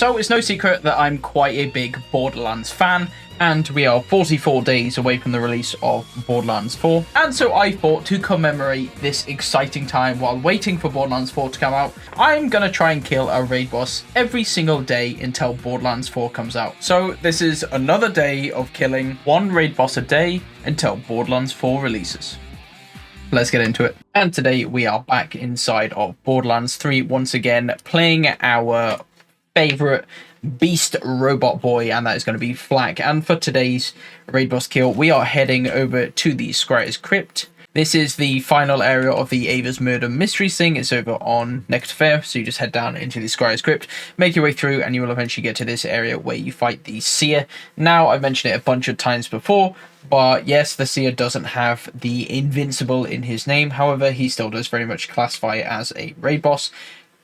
So it's no secret that I'm quite a big Borderlands fan, and we are 44 days away from the release of Borderlands 4. And so I thought, to commemorate this exciting time while waiting for Borderlands 4 to come out, I'm gonna try and kill a raid boss every single day until Borderlands 4 comes out. So this is another day of killing one raid boss a day until Borderlands 4 releases. Let's get into it. And today we are back inside of Borderlands 3 once again, playing our favorite beast robot boy, and that is going to be Flak. And for today's raid boss kill, we are heading over to the Scryer's Crypt. This is the final area of the Ava's Murder Mysteries thing. It's over on Nectar Fair, so you just head down into the Scryer's Crypt, make your way through, and you will eventually get to this area where you fight the Seer. Now, I've mentioned it a bunch of times before, but yes, the Seer doesn't have the Invincible in his name. However, he still does very much classify as a raid boss,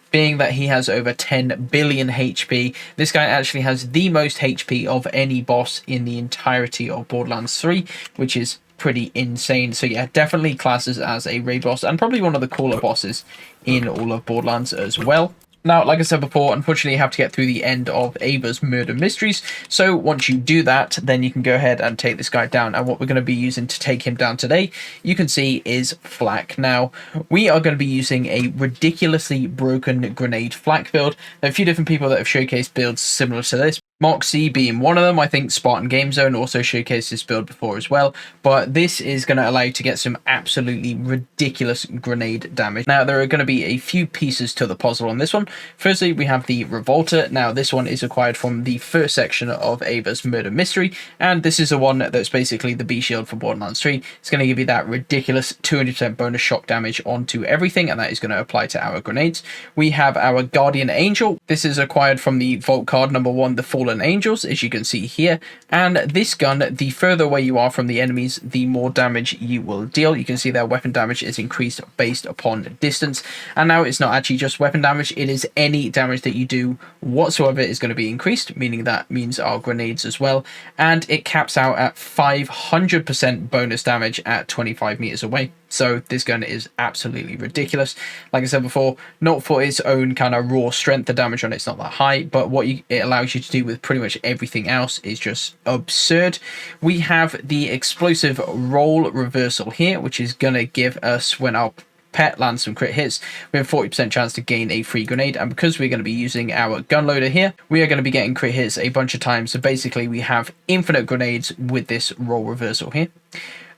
being that he has over 10 billion HP. This guy actually has the most HP of any boss in the entirety of Borderlands 3, which is pretty insane. So yeah, definitely classes as a raid boss, and probably one of the cooler bosses in all of Borderlands as well. Now, like I said before, unfortunately you have to get through the end of Ava's Murder Mysteries, so once you do that, then you can go ahead and take this guy down. And what we're going to be using to take him down today, you can see, is Flak. Now, we are going to be using a ridiculously broken grenade Flak build. There are a few different people that have showcased builds similar to this, Moxie being one of them. I think Spartan Game Zone also showcased this build before as well, but this is going to allow you to get some absolutely ridiculous grenade damage. Now, there are going to be a few pieces to the puzzle on this one. Firstly, we have the Revolter. Now, this one is acquired from the first section of Ava's Murder Mystery, and this is the one that's basically the B-Shield for Borderlands 3. It's going to give you that ridiculous 200% bonus shock damage onto everything, and that is going to apply to our grenades. We have our Guardian Angel. This is acquired from the Vault card number 1, the Fallen Angels, as you can see here. And this gun, the further away you are from the enemies, the more damage you will deal. You can see their weapon damage is increased based upon distance. And now it's not actually just weapon damage, it is any damage that you do whatsoever is going to be increased, meaning that means our grenades as well. And it caps out at 500% bonus damage at 25 meters away. So this gun is absolutely ridiculous. Like I said before, not for its own kind of raw strength, the damage on it's not that high, but what it allows you to do with pretty much everything else is just absurd. We have the explosive roll reversal here, which is going to give us, when our pet lands some crit hits, we have 40% chance to gain a free grenade. And because we're going to be using our gun loader here, we are going to be getting crit hits a bunch of times. So basically we have infinite grenades with this roll reversal here.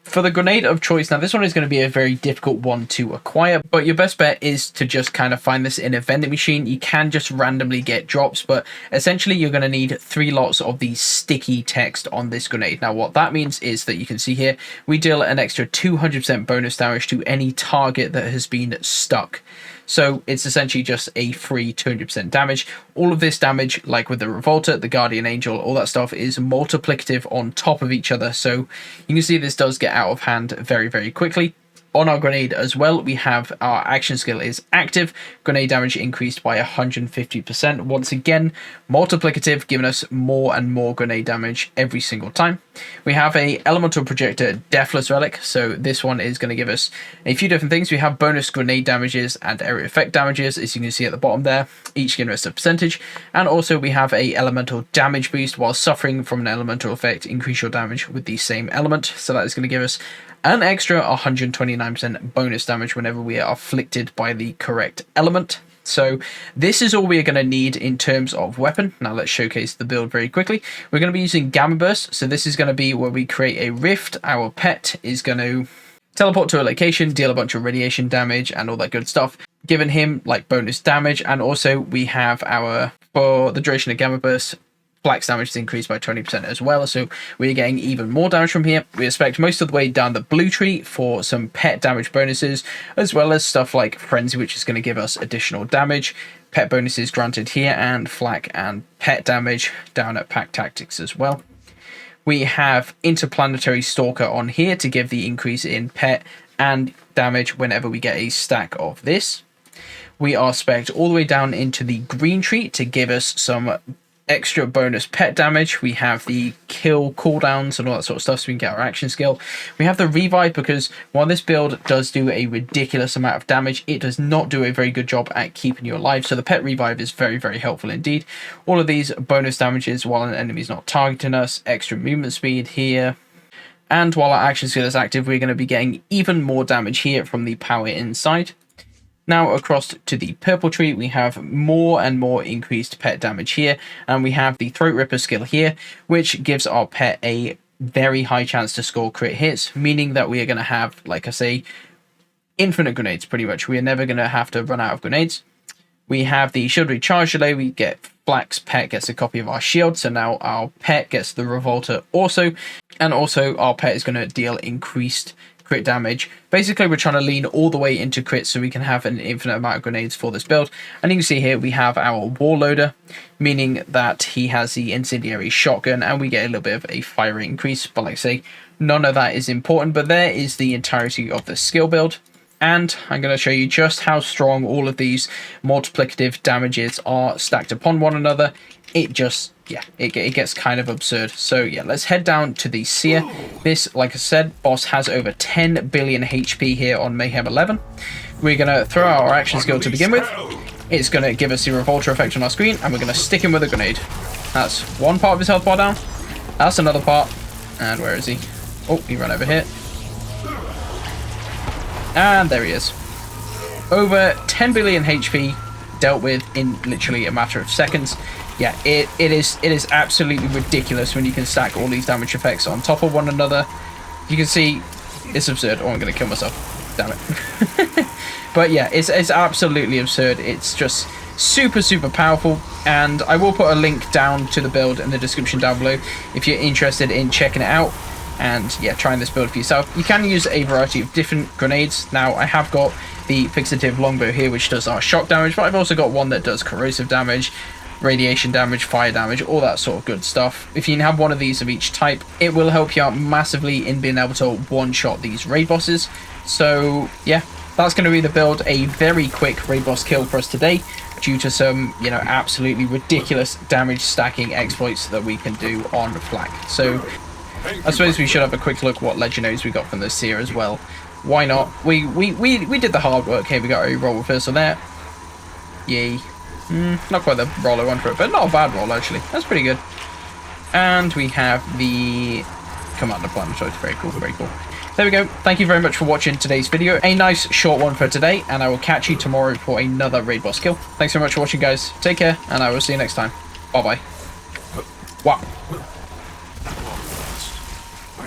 For the grenade of choice, now this one is going to be a very difficult one to acquire, but your best bet is to just kind of find this in a vending machine. You can just randomly get drops, but essentially you're going to need 3 lots of the sticky text on this grenade. Now what that means is that you can see here, we deal an extra 200% bonus damage to any target that has been stuck. So it's essentially just a free 200% damage. All of this damage, like with the Revolter, the Guardian Angel, all that stuff is multiplicative on top of each other. So you can see this does get out of hand very, very quickly. On our grenade as well, we have our action skill is active. Grenade damage increased by 150%. Once again, multiplicative, giving us more and more grenade damage every single time. We have a elemental projector Deathless Relic. So this one is going to give us a few different things. We have bonus grenade damages and area effect damages, as you can see at the bottom there, each giving us a percentage. And also we have a elemental damage boost. While suffering from an elemental effect, increase your damage with the same element. So that is going to give us an extra 129% bonus damage whenever we are afflicted by the correct element. So this is all we are going to need in terms of weapon. Now let's showcase the build very quickly. We're going to be using Gamma Burst. So this is going to be where we create a rift. Our pet is going to teleport to a location, deal a bunch of radiation damage and all that good stuff, giving him like bonus damage. And also we have our, for the duration of Gamma Burst, Flak's damage is increased by 20% as well, so we're getting even more damage from here. We expect most of the way down the blue tree for some pet damage bonuses, as well as stuff like Frenzy, which is going to give us additional damage. Pet bonuses granted here, and Flak and pet damage down at Pack Tactics as well. We have Interplanetary Stalker on here to give the increase in pet and damage whenever we get a stack of this. We are spec'd all the way down into the green tree to give us some extra bonus pet damage. We have the kill cooldowns and all that sort of stuff, so we can get our action skill. We have the revive, because while this build does do a ridiculous amount of damage, it does not do a very good job at keeping you alive. So the pet revive is very, very helpful indeed. All of these bonus damages while an enemy is not targeting us. Extra movement speed here. And while our action skill is active, we're going to be getting even more damage here from the power inside. Now across to the purple tree, we have more and more increased pet damage here, and we have the Throat Ripper skill here, which gives our pet a very high chance to score crit hits, meaning that we are going to have, like I say, infinite grenades pretty much. We are never going to have to run out of grenades. We have the shield recharge delay. We get Flack's pet gets a copy of our shield, so now our pet gets the Revolter also, and also our pet is going to deal increased crit damage. Basically, we're trying to lean all the way into crits so we can have an infinite amount of grenades for this build. And you can see here we have our Warloader, meaning that he has the incendiary shotgun, and we get a little bit of a fire increase. But like I say, none of that is important, but there is the entirety of the skill build. And I'm going to show you just how strong all of these multiplicative damages are stacked upon one another. It just, yeah, it gets kind of absurd. So yeah, let's head down to the Seer. This, like I said, boss has over 10 billion HP here on Mayhem 11. We're going to throw out our action skill to begin with. It's going to give us the Revolter effect on our screen, and we're going to stick him with a grenade. That's one part of his health bar down. That's another part. And where is he? Oh, he ran over here. And there he is. Over 10 billion HP dealt with in literally a matter of seconds. Yeah, it is absolutely ridiculous when you can stack all these damage effects on top of one another. You can see it's absurd. Oh, I'm going to kill myself. Damn it. But yeah, it's absolutely absurd. It's just super, super powerful. And I will put a link down to the build in the description down below if you're interested in checking it out. And yeah, trying this build for yourself. You can use a variety of different grenades. Now, I have got the fixative longbow here, which does our shock damage, but I've also got one that does corrosive damage, radiation damage, fire damage, all that sort of good stuff. If you can have one of these of each type, it will help you out massively in being able to one-shot these raid bosses. So yeah, that's going to be the build. A very quick raid boss kill for us today, due to some, you know, absolutely ridiculous damage stacking exploits that we can do on Flak. So I suppose we should have a quick look what legendaries we got from this Seer as well. Why not? We did the hard work here. We got a roll reversal there. Yay. Not quite the roll I want for it, but not a bad roll actually. That's pretty good. And we have the Commander Plan, so it's very cool, very cool. There we go. Thank you very much for watching today's video. A nice short one for today, and I will catch you tomorrow for another raid boss kill. Thanks so much for watching, guys. Take care, and I will see you next time. Bye-bye. Wow.